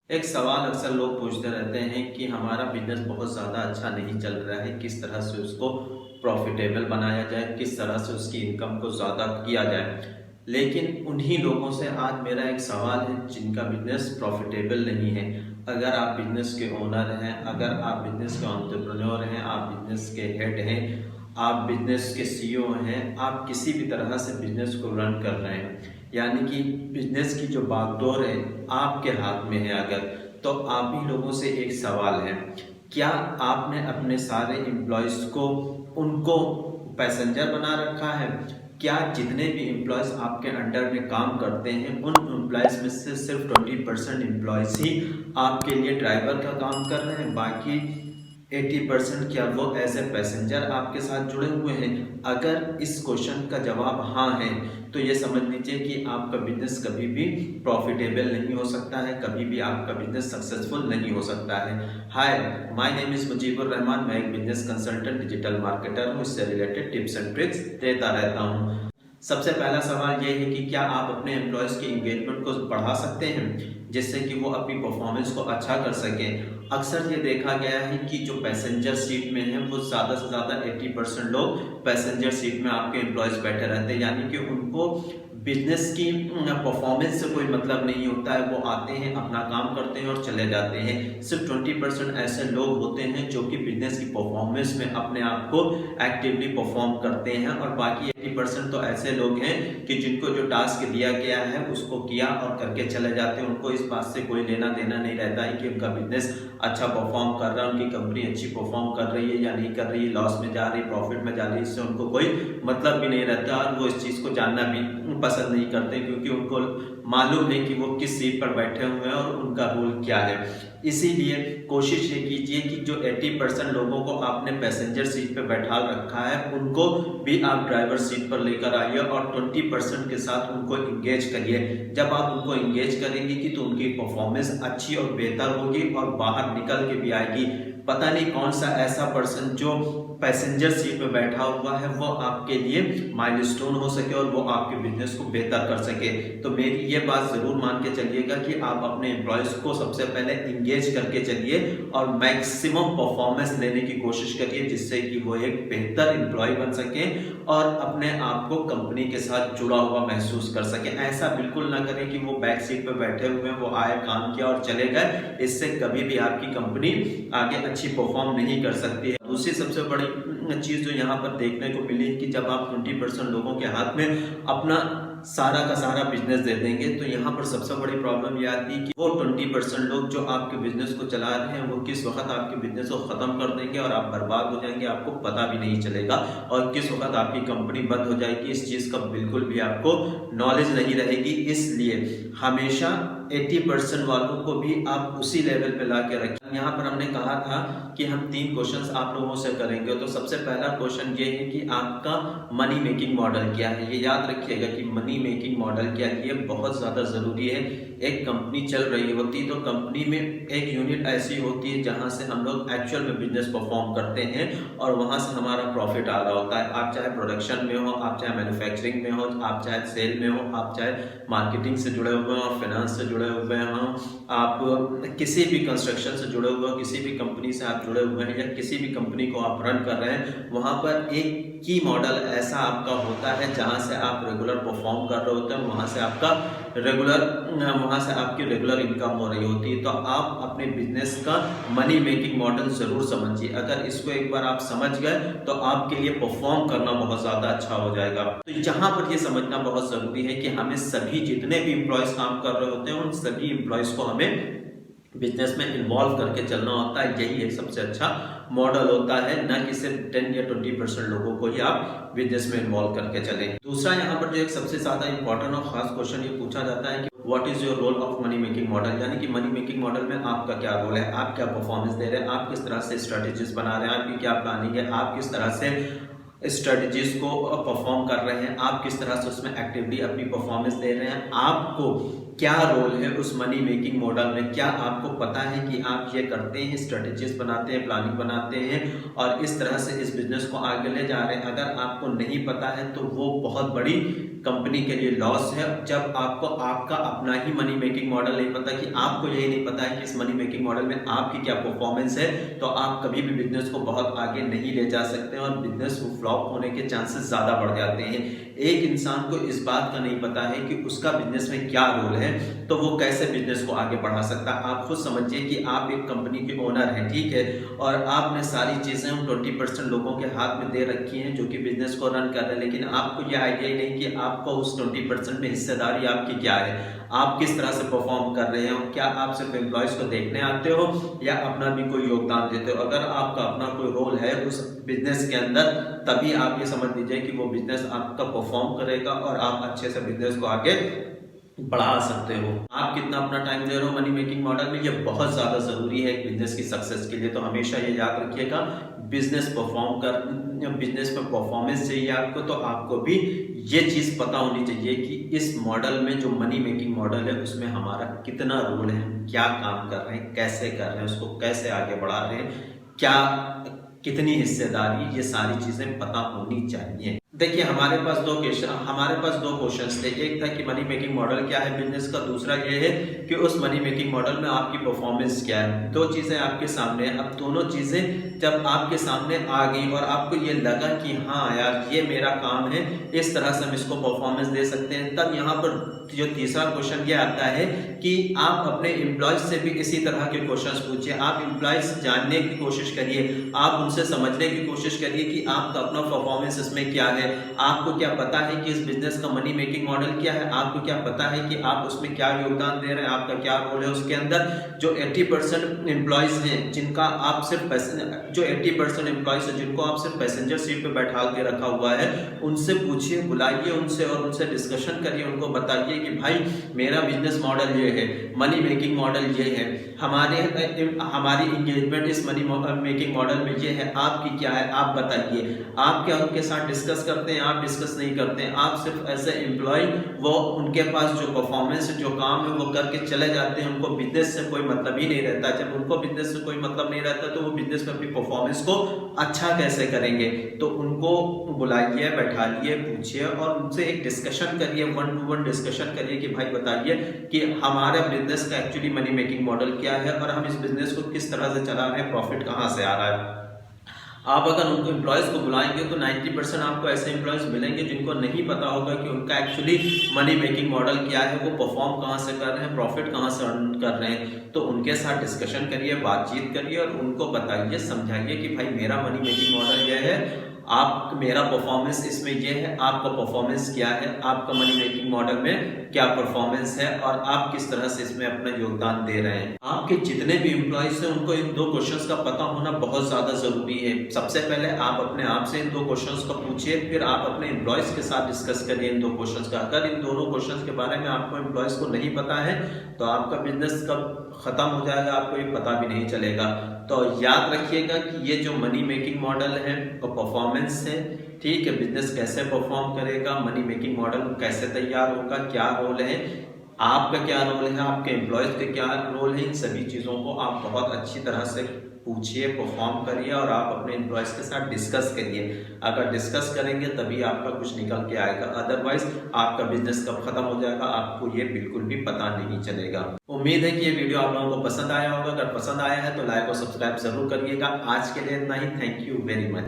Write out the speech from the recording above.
एक सवाल अक्सर लोग पूछते रहते हैं कि हमारा बिजनेस बहुत ज़्यादा अच्छा नहीं चल रहा है, किस तरह से उसको प्रॉफिटेबल बनाया जाए, किस तरह से उसकी इनकम को ज़्यादा किया जाए। लेकिन उन्हीं लोगों से आज मेरा एक सवाल है जिनका बिजनेस प्रॉफिटेबल नहीं है। अगर आप बिजनेस के ओनर हैं, अगर आप बिजनेस के एंटरप्रेन्योर हैं, आप बिजनेस के हेड हैं, आप बिजनेस के सीईओ हैं, आप किसी भी तरह से बिजनेस को रन कर रहे हैं, यानी कि बिजनेस की जो बागडोर है आपके हाथ में है, अगर तो आप ही लोगों से एक सवाल है, क्या आपने अपने सारे एम्प्लॉयज़ को उनको पैसेंजर बना रखा है? क्या जितने भी एम्प्लॉयज़ आपके अंडर में काम करते हैं उन एम्प्लॉयज़ में से सिर्फ 20% एम्प्लॉयज़ ही आपके लिए ड्राइवर का काम कर रहे हैं, बाकी 80% क्या वो एज ए पैसेंजर आपके साथ जुड़े हुए हैं? अगर इस क्वेश्चन का जवाब हाँ है तो ये समझ लीजिए कि आपका बिजनेस कभी भी प्रॉफिटेबल नहीं हो सकता है, कभी भी आपका बिजनेस सक्सेसफुल नहीं हो सकता है। Hi, my name is Mujibur Rahman. मैं एक बिजनेस कंसल्टेंट, डिजिटल मार्केटर हूँ। इससे रिलेटेड टिप्स एंड ट्रिक्स देता रहता हूँ। सबसे पहला सवाल ये है कि क्या आप अपने एम्प्लॉयज़ की इंगेजमेंट को बढ़ा सकते हैं जिससे कि वो अपनी परफॉर्मेंस को अच्छा कर सकें। अक्सर ये देखा गया है कि जो पैसेंजर सीट में है वो ज़्यादा से ज़्यादा 80% लोग पैसेंजर सीट में आपके एम्प्लॉयज़ बैठे रहते हैं, यानी कि उनको बिजनेस की परफॉर्मेंस से कोई मतलब नहीं होता है। वो आते हैं, अपना काम करते हैं और चले जाते हैं। सिर्फ 20% ऐसे लोग होते हैं जो कि बिजनेस की परफॉर्मेंस में अपने आप को एक्टिवली परफॉर्म करते हैं, और बाकी 80% तो ऐसे लोग हैं कि जिनको जो टास्क दिया गया है उसको किया और करके चले जाते हैं। उनको इस बात से कोई लेना देना नहीं रहता है कि उनका बिजनेस अच्छा परफॉर्म कर रहा है, उनकी कंपनी अच्छी परफॉर्म कर रही है या नहीं कर रही है, लॉस में जा रही है, प्रॉफिट में जा रही है, इससे उनको कोई मतलब भी नहीं रहता और वो इस चीज़ को जानना भी पसंद नहीं करते, क्योंकि उनको मालूम है कि वो किस सीट पर बैठे हुए हैं और उनका रोल क्या है। इसीलिए कोशिश ये कीजिए कि जो 80% लोगों को आपने पैसेंजर सीट पे बैठा रखा है उनको भी आप ड्राइवर सीट पर लेकर आइए और 20% के साथ उनको इंगेज करिए। जब आप उनको इंगेज करेंगे कि तो उनकी परफॉर्मेंस अच्छी और बेहतर होगी और बाहर निकल के भी आएगी। पता नहीं कौन सा ऐसा पर्सन जो पैसेंजर सीट में बैठा हुआ है वो आपके लिए माइलस्टोन हो सके और वो आपके बिजनेस को बेहतर कर सके। तो मेरी ये बात जरूर मान के चलिएगा कि आप अपने एम्प्लॉयज को सबसे पहले इंगेज करके चलिए और मैक्सिमम परफॉर्मेंस लेने की कोशिश करिए, जिससे कि वो एक बेहतर एम्प्लॉय बन सके और अपने आप को कंपनी के साथ जुड़ा हुआ महसूस कर सके। ऐसा बिल्कुल ना करें कि वो बैक सीट पर बैठे हुए हैं, वो आए, काम किया और चले गए। इससे कभी भी आपकी कंपनी आगे अच्छी परफॉर्म नहीं कर सकती है। दूसरी सबसे बड़ी चीज जो यहाँ पर देखने को मिली कि जब आप 20% लोगों के हाथ में अपना सारा का सारा बिजनेस दे देंगे तो यहाँ पर सबसे बड़ी प्रॉब्लम ये आती है कि वो 20% लोग जो आपके बिजनेस को चला रहे हैं वो किस वक्त आपके बिजनेस को खत्म कर देंगे और आप बर्बाद हो जाएंगे, आपको पता भी नहीं चलेगा, और किस वक्त आपकी कंपनी बंद हो जाएगी इस चीज का बिल्कुल भी आपको नॉलेज नहीं रहेगी। इसलिए हमेशा 80% वालों को भी आप उसी लेवल पे ला के रखें। यहाँ पर हमने कहा था कि हम 3 क्वेश्चंस आप लोगों से करेंगे। तो सबसे पहला क्वेश्चन ये है कि आपका मनी मेकिंग मॉडल क्या है। ये याद रखिएगा कि मनी मेकिंग मॉडल क्या है, ये बहुत ज़्यादा ज़रूरी है। एक कंपनी चल रही होती तो कंपनी में एक यूनिट ऐसी होती है जहाँ से हम लोग एक्चुअल में बिजनेस परफॉर्म करते हैं और वहाँ से हमारा प्रॉफिट आ रहा होता है। आप चाहे प्रोडक्शन में हो, आप चाहे मैन्युफैक्चरिंग में हो, आप चाहे सेल में हो, आप चाहे मार्केटिंग से जुड़े हुए हो, फाइनेंस से जुड़े हुए हों, आप किसी भी कंस्ट्रक्शन से जुड़े हुए हो, किसी भी कंपनी से आप जुड़े हुए हैं या किसी भी कंपनी को आप रन कर रहे हैं, वहाँ पर एक की मॉडल ऐसा आपका होता है जहाँ से आप रेगुलर परफॉर्म कर रहे होते हैं, वहाँ से आपकी रेगुलर इनकम हो रही होती है। तो आप अपने बिजनेस का मनी मेकिंग मॉडल जरूर समझिए। अगर इसको एक बार आप समझ गए तो आपके लिए परफॉर्म करना बहुत ज्यादा अच्छा हो जाएगा। तो यहाँ पर ये समझना बहुत जरूरी है कि हमें सभी जितने भी एम्प्लॉयज काम कर रहे होते हैं उन सभी एम्प्लॉयज को हमें बिजनेस में इन्वॉल्व करके चलना होता है। यही एक सबसे अच्छा मॉडल होता है, न कि सिर्फ 10 या 20% लोगों को ही आप बिजनेस में इन्वॉल्व करके चलें। दूसरा यहाँ पर जो एक सबसे ज्यादा इंपॉर्टेंट और खास क्वेश्चन ये पूछा जाता है कि what is your role of money making model, यानी कि मनी मेकिंग मॉडल में आपका क्या रोल है, आप क्या परफॉर्मेंस दे रहे हैं, आप किस तरह से स्ट्रेटेजीज बना रहे हैं, आपकी क्या प्लानिंग है, आप किस तरह से स्ट्रेटजीज को परफॉर्म कर रहे हैं, आप किस तरह से उसमें एक्टिवली अपनी परफॉर्मेंस दे रहे हैं। आपको क्या रोल है उस मनी मेकिंग मॉडल में, क्या आपको पता है कि आप ये करते हैं, स्ट्रेटेजीज बनाते हैं, प्लानिंग बनाते हैं और इस तरह से इस बिजनेस को आगे ले जा रहे हैं। अगर आपको नहीं पता है तो वो बहुत बड़ी कंपनी के लिए लॉस है। जब आपको आपका अपना ही मनी मेकिंग मॉडल नहीं पता, कि आपको यही नहीं पता है कि इस मनी मेकिंग मॉडल में आपकी क्या परफॉर्मेंस है, तो आप कभी भी बिजनेस को बहुत आगे नहीं ले जा सकते और बिजनेस फ्लॉप होने के चांसेस ज्यादा बढ़ जाते हैं। एक इंसान को इस बात का नहीं पता है कि उसका बिजनेस में क्या रोल है, तो वो कैसे बिजनेस को आगे बढ़ा सकता है। आप खुद समझिए कि आप एक कंपनी के ओनर हैं, ठीक है, और आपने सारी चीजें 20% लोगों के हाथ में दे रखी हैं जो कि बिजनेस को रन कर रहे हैं, लेकिन आपको यह आइडिया ही नहीं कि आपको उस 20% में हिस्सेदारी आपकी क्या है, आप किस तरह से परफॉर्म कर रहे हो। क्या आप सिर्फ एम्प्लॉयज को देखने आते हो या अपना भी कोई योगदान देते हो। अगर आपका अपना कोई रोल है उस बिजनेस के अंदर, तभी आप ये समझ लीजिए कि वो बिजनेस आपका परफॉर्म करेगा और आप अच्छे से बिजनेस को आगे बढ़ा सकते हो। आप कितना अपना टाइम दे रहे हो मनी मेकिंग मॉडल में, ये बहुत ज्यादा जरूरी है एक बिजनेस की सक्सेस के लिए। तो हमेशा ये याद रखिएगा, बिजनेस में परफॉर्मेंस चाहिए आपको, तो आपको भी ये चीज पता होनी चाहिए कि इस मॉडल में जो मनी मेकिंग मॉडल है उसमें हमारा कितना रोल है, क्या काम कर रहे हैं, कैसे कर रहे हैं, उसको कैसे आगे बढ़ा रहे हैं, क्या कितनी हिस्सेदारी, ये सारी चीजें पता होनी चाहिए। देखिए हमारे पास दो क्वेश्चन थे। एक था कि मनी मेकिंग मॉडल क्या है बिजनेस का, दूसरा ये है कि उस मनी मेकिंग मॉडल में आपकी परफॉर्मेंस क्या है। दो चीजें आपके सामने हैं। अब दोनों चीजें जब आपके सामने आ गई और आपको ये लगा कि हाँ यार ये मेरा काम है, इस तरह से हम इसको परफॉर्मेंस दे सकते हैं, तब यहाँ पर जो तीसरा क्वेश्चन ये आता है कि आप अपने एम्प्लॉयज से भी इसी तरह के क्वेश्चंस पूछिए। आप एम्प्लॉयज जानने की कोशिश करिए, आप उनसे समझने की कोशिश करिए कि आपका अपना परफॉर्मेंस इसमें क्या है, आपको क्या पता है कि इस बिजनेस का मनी मेकिंग मॉडल क्या है, आपको क्या पता है कि आप उसमें क्या योगदान दे रहे हैं, आपका क्या रोल है उसके अंदर। जो 80% एम्प्लॉयज हैं जिनका आप सिर्फ जो 80% एम्प्लॉयज हैं जिनको आप सिर्फ पैसेंजर सीट पे बैठा के रखा हुआ है, उनसे पूछिए, बुलाइए उनसे और उनसे डिस्कशन करिए, उनको बताइए कि भाई मेरा बिजनेस मॉडल ये है, मनी मेकिंग मॉडल ये है, हमारी एंगेजमेंट इस मनी मेकिंग मॉडल में ये है, आपकी क्या है आप बताइए। आप क्या उनके साथ डिस्कस करते हैं? आप डिस्कस नहीं करते हैं, आप सिर्फ एज ए एम्प्लॉय वो उनके पास जो परफॉर्मेंस जो काम है वो करके चले जाते हैं, उनको बिजनेस से कोई मतलब ही नहीं रहता। जब उनको बिजनेस से कोई मतलब नहीं रहता तो वो बिजनेस में अपनी परफॉर्मेंस को अच्छा कैसे करेंगे। तो उनको बुलाइए, बैठाइए, पूछिए और उनसे एक डिस्कशन करिए, 1-to-1 डिस्कशन करिए कि भाई बताइए कि हमारे बिजनेस का एक्चुअली मनी मेकिंग मॉडल क्या है और हम इस बिजनेस को किस तरह से चला रहे हैं, प्रॉफिट कहाँ से आ रहा है। आप अगर उनको एम्प्लॉयज को बुलाएंगे तो 90% आपको ऐसे एम्प्लॉयज मिलेंगे जिनको नहीं पता होगा कि उनका एक्चुअली मनी मेकिंग मॉडल क्या है, वो परफॉर्म कहाँ से कर रहे हैं, प्रॉफिट कहाँ से अर्न कर रहे हैं। तो उनके साथ डिस्कशन करिए, बातचीत करिए और उनको बताइए, समझाइए कि भाई मेरा मनी मेकिंग मॉडल यह है, आप मेरा परफॉर्मेंस इसमें ये है, आपका परफॉर्मेंस क्या है, आपका मनी मेकिंग मॉडल में क्या परफॉर्मेंस है और आप किस तरह से इसमें अपना योगदान दे रहे हैं। आपके जितने भी एम्प्लॉयज हैं उनको इन 2 क्वेश्चंस का पता होना बहुत ज्यादा जरूरी है। सबसे पहले आप अपने आप से इन 2 क्वेश्चंस को पूछिए, फिर आप अपने एम्प्लॉयज के साथ डिस्कस करिए इन 2 क्वेश्चंस का। अगर इन दोनों क्वेश्चंस के बारे में आपको एम्प्लॉयज को नहीं पता है तो आपका बिजनेस कब खत्म हो जाएगा आपको ये पता भी नहीं चलेगा। तो याद रखिएगा कि ये जो मनी मेकिंग मॉडल है वो परफॉर्मेंस है, ठीक है, बिजनेस कैसे परफॉर्म करेगा, मनी मेकिंग मॉडल कैसे तैयार होगा, क्या रोल है, आपका क्या रोल है, आपके एम्प्लॉयज का क्या रोल है, इन सभी चीजों को आप बहुत अच्छी तरह से पूछिए, परफॉर्म करिए और आप अपने एम्प्लॉयज के साथ डिस्कस करिए। अगर डिस्कस करेंगे तभी आपका कुछ निकल के आएगा, अदरवाइज आपका बिजनेस कब खत्म हो जाएगा आपको ये बिल्कुल भी पता नहीं चलेगा। उम्मीद है कि ये वीडियो आप लोगों को पसंद आया होगा। अगर पसंद आया है तो लाइक और सब्सक्राइब जरूर करिएगा। आज के लिए इतना ही, थैंक यू वेरी मच।